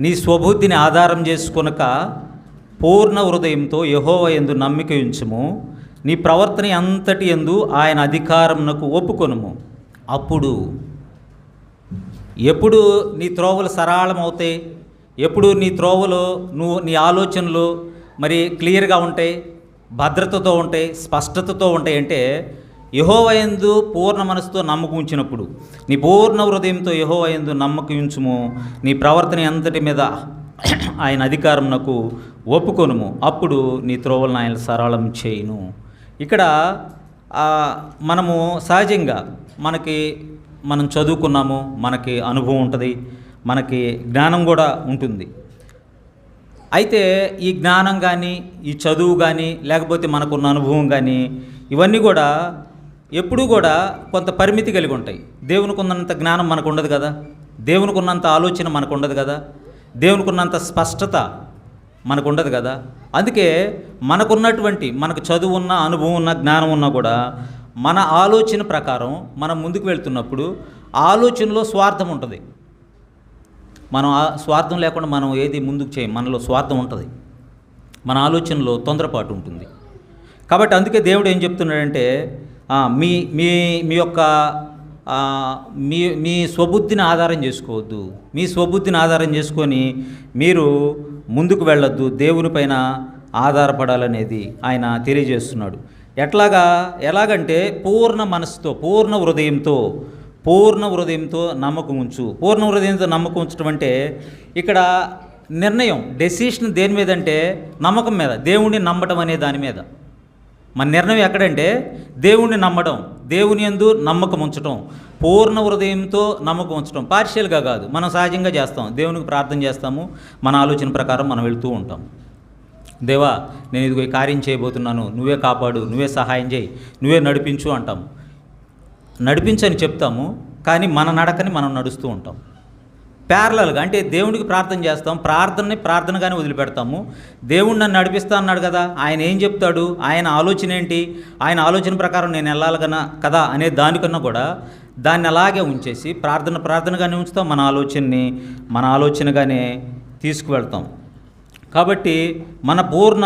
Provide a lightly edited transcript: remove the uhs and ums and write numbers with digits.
నీ స్వబుద్ధిని ఆధారం చేసుకొనక పూర్ణ హృదయంతో యెహోవా యందు నమ్మిక ఉంచుము. నీ ప్రవర్తన అంతటి యందు ఆయన అధికారమునకు ఒప్పుకొనుము. అప్పుడు ఎప్పుడు నీ త్రోవలు సరళమవుతాయి, ఎప్పుడు నీ త్రోవలు నీ ఆలోచనలు మరి క్లియర్గా ఉంటాయి, భద్రతతో ఉంటాయి, స్పష్టతతో ఉంటాయి అంటే యెహోవా యందు పూర్ణ మనసుతో నమ్మకం ఉంచినప్పుడు, నీ పూర్ణ హృదయంతో యెహోవా యందు నమ్మకం ఉంచుము. నీ ప్రవర్తన అంతటి మీద ఆయన అధికారమునకు ఒప్పుకొనుము. అప్పుడు నీ త్రోవలను ఆయన సరళం చేయును. ఇక్కడ మనము సహజంగా మనం చదువుకున్నాము, మనకి అనుభవం ఉంటుంది, మనకి జ్ఞానం కూడా ఉంటుంది. అయితే ఈ జ్ఞానం కానీ, ఈ చదువు కానీ, లేకపోతే మనకున్న అనుభవం కానీ, ఇవన్నీ కూడా ఎప్పుడూ కూడా కొంత పరిమితి కలిగి ఉంటాయి. దేవునికి ఉన్నంత జ్ఞానం మనకు ఉండదు కదా, దేవునికి ఉన్నంత ఆలోచన మనకు ఉండదు కదా, దేవునికి ఉన్నంత స్పష్టత మనకు ఉండదు కదా. అందుకే మనకు చదువు ఉన్న, అనుభవం ఉన్న, జ్ఞానం ఉన్నా కూడా మన ఆలోచన ప్రకారం మనం ముందుకు వెళ్తున్నప్పుడు ఆలోచనలో స్వార్థం ఉంటుంది. మనం స్వార్థం లేకుండా మనం ఏది ముందుకు చేయం, మనలో స్వార్థం ఉంటుంది, మన ఆలోచనలో తొందరపాటు ఉంటుంది. కాబట్టి అందుకే దేవుడు ఏం చెప్తున్నాడంటే మీ మీ మీ యొక్క మీ స్వబుద్ధిని ఆధారం చేసుకోవద్దు. మీ స్వబుద్ధిని ఆధారం చేసుకొని మీరు ముందుకు వెళ్ళొద్దు, దేవుని పైన ఆధారపడాలనేది ఆయన తెలియజేస్తున్నాడు. ఎలాగంటే పూర్ణ మనసుతో, పూర్ణ హృదయంతో నమ్మకం ఉంచు. పూర్ణ హృదయంతో నమ్మకం ఉంచడం అంటే ఇక్కడ డెసిషన్ దేని మీద అంటే నమ్మకం మీద, దేవుణ్ణి నమ్మటం అనే దాని మీద. మన నిర్ణయం ఎక్కడంటే దేవుణ్ణి నమ్మడం, దేవుని యందు నమ్మకం ఉంచడం, పూర్ణ హృదయంతో నమ్మకం ఉంచడం. పార్షియల్గా కాదు, మనం సహజంగా చేస్తాం, దేవునికి ప్రార్థన చేస్తాము, మన ఆలోచన ప్రకారం మనం వెళుతూ ఉంటాం. దేవా, నేను ఇదిగో ఈ కార్యం చేయబోతున్నాను, నువ్వే కాపాడు, నువ్వే సహాయం చేయి, నువ్వే నడిపించు అంటాము. నడిపించని చెప్తాము, కానీ మన నడకని మనం నడుస్తూ ఉంటాం. ప్యారలల్గా అంటే దేవుడికి ప్రార్థన చేస్తాం, ప్రార్థనగానే వదిలిపెడతాము. దేవుడు నన్ను నడిపిస్తా అన్నాడు కదా, ఆయన ఏం చెప్తాడు, ఆయన ఆలోచన ఏంటి, ఆయన ఆలోచన ప్రకారం నేను వెళ్ళాలి కదా అనే దానికన్నా కూడా దాన్ని అలాగే ఉంచేసి ప్రార్థనగానే ఉంచుతాం, మన ఆలోచనగానే తీసుకువెళ్తాం. కాబట్టి మన పూర్ణ